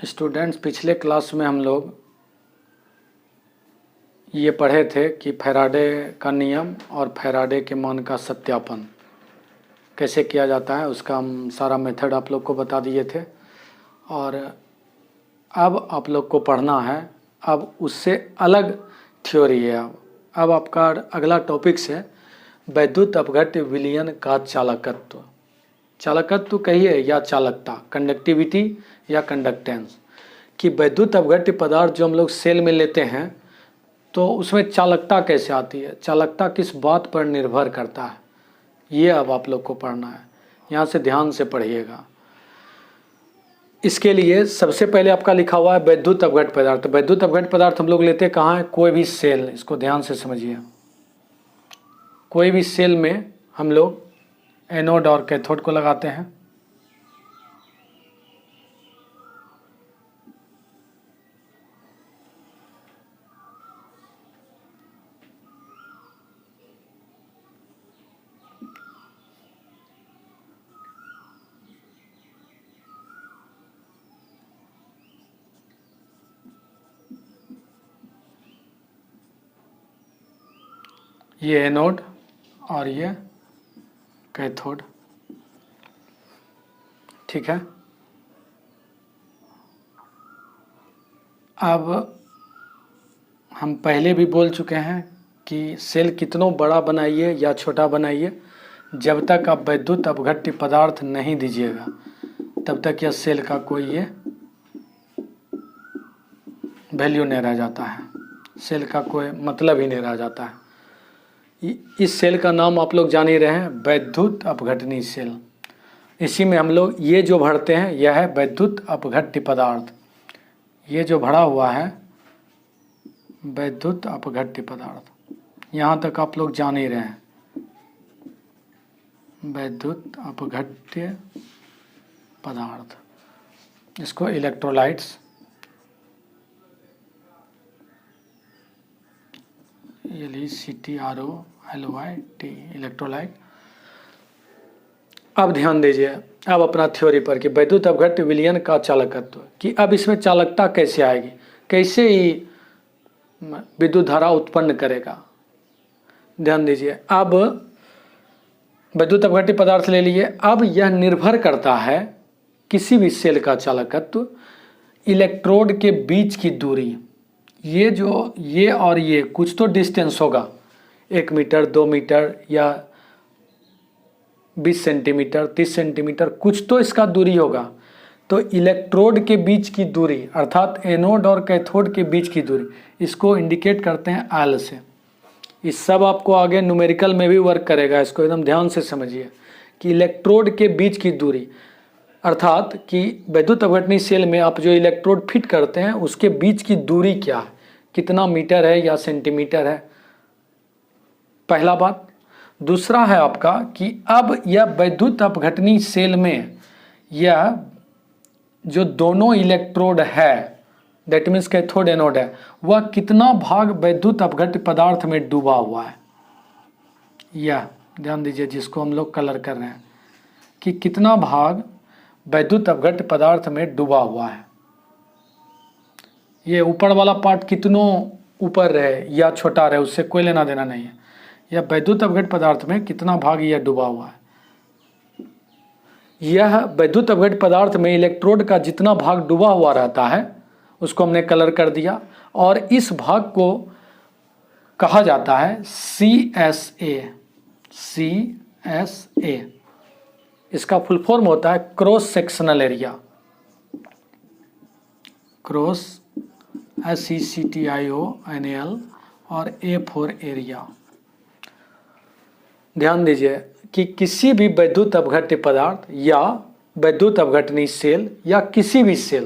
Students, पिछले class में हम लोग ये पढ़े थे कि फैराडे का नियम और फैराडे के मान का सत्यापन कैसे किया जाता है, उसका हम सारा मेथड आप लोग को बता दिए थे। और अब आप लोग को पढ़ना है, अब उससे अलग थ्योरी है। अब आपका अगला टॉपिक है वैद्युत अपघट्य विलयन का चालकत्व। चालकत्व कहिए या चालकता, कंडक्टिविटी या कंडक्टेंस, कि वैद्युत अपघट्य पदार्थ जो हम लोग सेल में लेते हैं तो उसमें चालकता कैसे आती है, चालकता किस बात पर निर्भर करता है, ये अब आप लोग को पढ़ना है। यहाँ से ध्यान से पढ़िएगा। इसके लिए सबसे पहले आपका लिखा हुआ है वैद्युत अपघट्य पदार्थ। वैद्युत अपघट्य पदार्थ हम लोग लेते कहाँ हैं? कोई भी सेल, इसको ध्यान से समझिए। कोई भी सेल में हम लोग एनोड और कैथोड को लगाते हैं। ये एनोड और ये कैथोड, ठीक है। अब हम पहले भी बोल चुके हैं कि सेल कितनों बड़ा बनाइए या छोटा बनाइए, जब तक आप वैद्युत अपघट्य पदार्थ नहीं दीजिएगा तब तक यह सेल का कोई ये वैल्यू नहीं रह जाता है, सेल का कोई मतलब ही नहीं रह जाता है। इस सेल का नाम आप लोग जान ही रहे हैं, वैद्युत अपघटनी सेल। इसी में हम लोग ये जो भरते हैं यह है वैद्युत अपघट्य पदार्थ। ये जो भरा हुआ है वैद्युत अपघट्य पदार्थ, यहाँ तक आप लोग जान ही रहे हैं, वैद्युत अपघट्य पदार्थ। इसको इलेक्ट्रोलाइट्स, LECTROLYT, इलेक्ट्रोलाइट। अब ध्यान दीजिए अब अपना थ्योरी पर कि वैद्युत अपघट्य विलयन का चालकत्व, कि अब इसमें चालकता कैसे आएगी, कैसे ही विद्युत धारा उत्पन्न करेगा। ध्यान दीजिए, अब वैद्युत अपघट्य पदार्थ ले लिए। अब यह निर्भर करता है किसी भी सेल का चालकत्व इलेक्ट्रोड के बीच की दूरी। ये जो ये और ये कुछ तो डिस्टेंस होगा, 1 मीटर 2 मीटर या 20 सेंटीमीटर 30 सेंटीमीटर, कुछ तो इसका दूरी होगा। तो इलेक्ट्रोड के बीच की दूरी अर्थात एनोड और कैथोड के बीच की दूरी, इसको इंडिकेट करते हैं L से। इस सब आपको आगे न्यूमेरिकल में भी वर्क करेगा, इसको एकदम ध्यान से समझिए कि इलेक्ट्रोड के बीच की दूरी अर्थात कि वैद्युत अपघटनी सेल में आप जो इलेक्ट्रोड फिट करते हैं उसके बीच की दूरी क्या है, कितना मीटर है या सेंटीमीटर है, पहला बात। दूसरा है आपका कि अब यह वैद्युत अपघटनी सेल में यह जो दोनों इलेक्ट्रोड है, दैट मीन्स कैथोड एनोड है, वह कितना भाग वैद्युत अपघट्य पदार्थ में डूबा हुआ है। यह ध्यान दीजिए, जिसको हम लोग कलर कर रहे हैं, कि कितना भाग वैद्युत अपघट्य पदार्थ में डूबा हुआ है। ये ऊपर वाला पार्ट कितनों ऊपर रहे या छोटा रहे उससे कोई लेना देना नहीं है, यह वैद्युत अपघट्य पदार्थ में कितना भाग यह डूबा हुआ है। यह वैद्युत अपघट्य पदार्थ में इलेक्ट्रोड का जितना भाग डूबा हुआ रहता है उसको हमने कलर कर दिया, और इस भाग को कहा जाता है CSA। CSA इसका फुल फॉर्म होता है cross sectional area, cross SECTIONAL और A फॉर एरिया। ध्यान दीजिए कि किसी भी वैद्युत अपघट्य पदार्थ या वैद्युत अपघटनी सेल या किसी भी सेल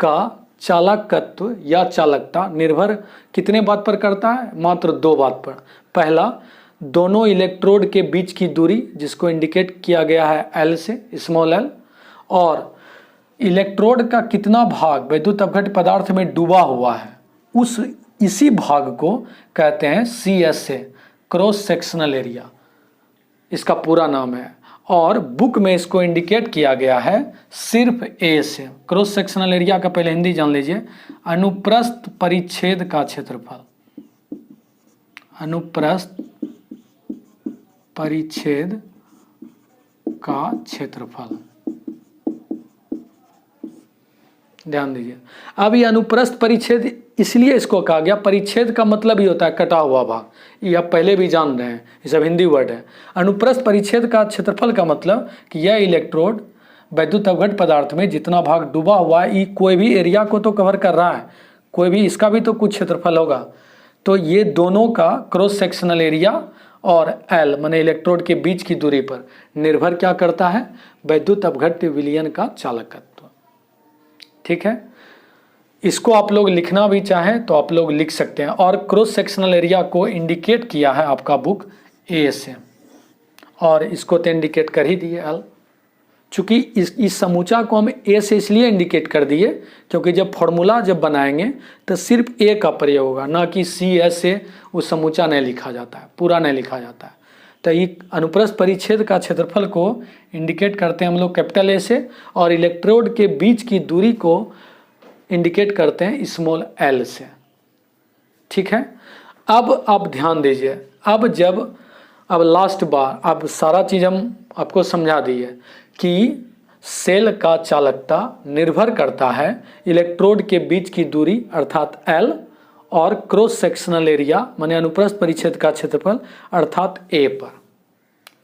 का चालकत्व या चालकता निर्भर कितने बात पर करता है? मात्र 2 बात पर। पहला, दोनों इलेक्ट्रोड के बीच की दूरी जिसको इंडिकेट किया गया है L से, स्मॉल l, और इलेक्ट्रोड का कितना भाग वैद्युत अपघट्य पदार्थ में डूबा हुआ है, इसी भाग को कहते हैं CSA, क्रॉस सेक्शनल एरिया, इसका पूरा नाम है। और बुक में इसको इंडिकेट किया गया है सिर्फ ए से। क्रॉस सेक्शनल एरिया का पहले हिंदी जान लीजिए, अनुप्रस्थ परिच्छेद का क्षेत्रफल, अनुप्रस्थ परिच्छेद का क्षेत्रफल, ध्यान दीजिए। अब ये अनुप्रस्थ परिच्छेद इसलिए इसको कहा गया, परिच्छेद का मतलब ही होता है कटा हुआ भाग, ये आप पहले भी जान रहे हैं, ये सब हिंदी वर्ड है। अनुप्रस्थ परिच्छेद का क्षेत्रफल का मतलब कि यह इलेक्ट्रोड वैद्युत अवघट पदार्थ में जितना भाग डूबा हुआ है, ये कोई भी एरिया को तो कवर कर रहा है, कोई भी इसका भी तो कुछ क्षेत्रफल होगा। तो ये दोनों का क्रॉस सेक्शनल एरिया और एल माने इलेक्ट्रोड के बीच की दूरी पर निर्भर क्या करता है, वैद्युत अवघट विलयन का चालकत्व। ठीक है, इसको आप लोग लिखना भी चाहें तो आप लोग लिख सकते हैं। और क्रॉस सेक्शनल एरिया को इंडिकेट किया है आपका बुक ए से, और इसको तो इंडिकेट कर ही दिए एल। चूंकि इस समूचा को हम ए से इसलिए इंडिकेट कर दिए क्योंकि जब फॉर्मूला जब बनाएंगे तो सिर्फ ए का प्रयोग होगा, ना कि सी एस से उस समूचा नहीं लिखा जाता है, पूरा नहीं लिखा जाता है। तो ये अनुप्रस्थ परिच्छेद का क्षेत्रफल को इंडिकेट करते हैं हम लोग कैपिटल ए से, और इलेक्ट्रोड के बीच की दूरी को इंडिकेट करते हैं स्मॉल एल से। ठीक है, अब आप ध्यान दीजिए, अब लास्ट बार अब सारा चीज़ हम आपको समझा दिए कि सेल का चालकता निर्भर करता है इलेक्ट्रोड के बीच की दूरी अर्थात एल और क्रॉस सेक्शनल एरिया माने अनुप्रस्थ परिच्छेद का क्षेत्रफल अर्थात ए पर।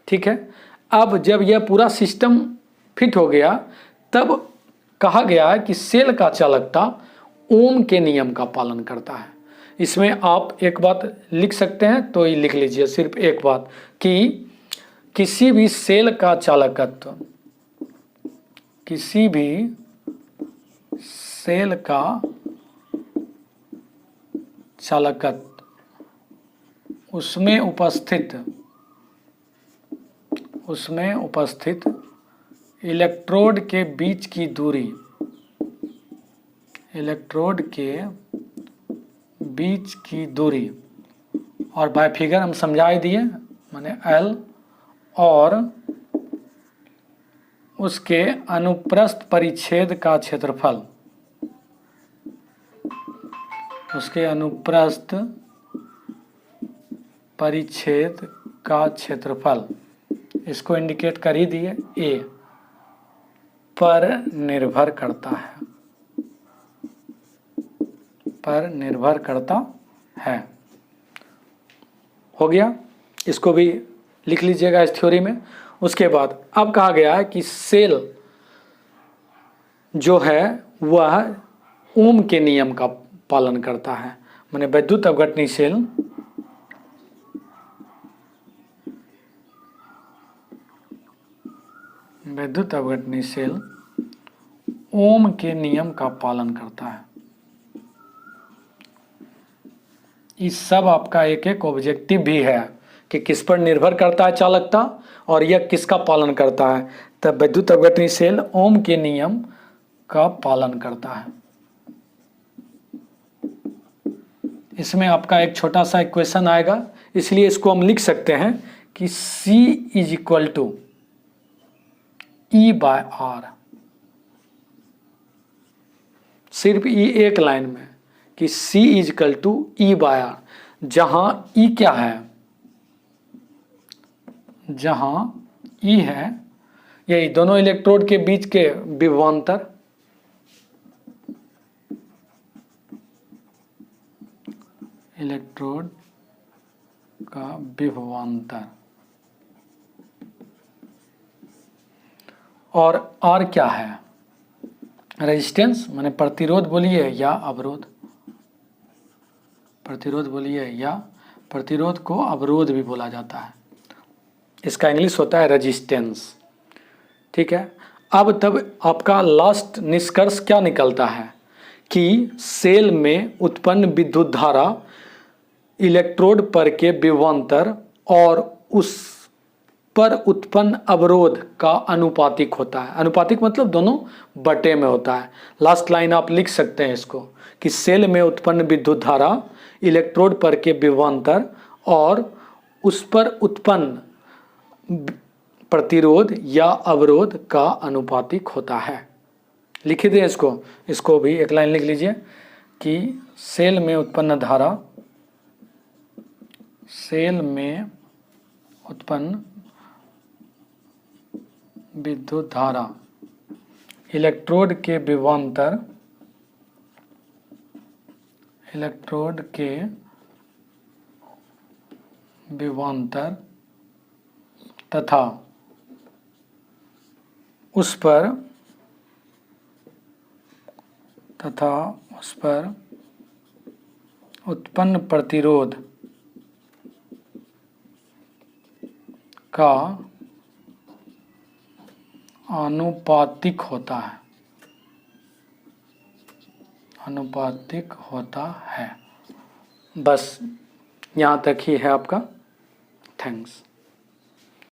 ठीक है, अब जब यह पूरा सिस्टम फिट हो गया तब कहा गया है कि सेल का चालकता ओम के नियम का पालन करता है। इसमें आप एक बात लिख सकते हैं तो ये लिख लीजिए, सिर्फ एक बात कि किसी भी सेल का चालकत्व, किसी भी सेल का चालकत्व उसमें उपस्थित इलेक्ट्रोड के बीच की दूरी, इलेक्ट्रोड के बीच की दूरी, और बाय फिगर हम समझा दिए माने एल, और उसके अनुप्रस्थ परिच्छेद का क्षेत्रफल, उसके अनुप्रस्थ परिच्छेद का क्षेत्रफल, इसको इंडिकेट कर ही दिए ए पर निर्भर करता है, पर निर्भर करता है। हो गया, इसको भी लिख लीजिएगा इस थ्योरी में। उसके बाद अब कहा गया है कि सेल जो है वह ओम के नियम का पालन करता है, माने वैद्युत अवघटनी सेल ओम के नियम का पालन करता है। इस सब आपका एक एक ऑब्जेक्टिव भी है कि किस पर निर्भर करता है चालकता और यह किसका पालन करता है। तब वैद्युत अवघटनी सेल ओम के नियम का पालन करता है। इसमें आपका एक छोटा सा इक्वेशन आएगा, इसलिए इसको हम लिख सकते हैं कि C is equal to E/R, सिर्फ E एक लाइन में कि C is equal to E/R, जहां E क्या है, जहां E है यही दोनों इलेक्ट्रोड के बीच के विभवांतर, इलेक्ट्रोड का विभवांतर, और R क्या है, रेजिस्टेंस माने प्रतिरोध बोलिए या अवरोध, प्रतिरोध बोलिए या प्रतिरोध को अवरोध भी बोला जाता है, इसका इंग्लिश होता है रेजिस्टेंस। ठीक है, अब तब आपका लास्ट निष्कर्ष क्या निकलता है कि सेल में उत्पन्न विद्युत धारा इलेक्ट्रोड पर के विभवांतर और उस पर उत्पन्न अवरोध का अनुपातिक होता है। अनुपातिक मतलब दोनों बटे में होता है। लास्ट लाइन आप लिख सकते हैं इसको कि सेल में उत्पन्न विद्युत धारा इलेक्ट्रोड पर के विभवांतर और उस पर उत्पन्न प्रतिरोध या अवरोध का अनुपातिक होता है। लिख दे इसको भी एक लाइन लिख लीजिए कि सेल में उत्पन्न विद्युत धारा इलेक्ट्रोड के विभवांतर तथा उस पर उत्पन्न प्रतिरोध का आनुपातिक होता है। बस यहाँ तक ही है आपका। थैंक्स।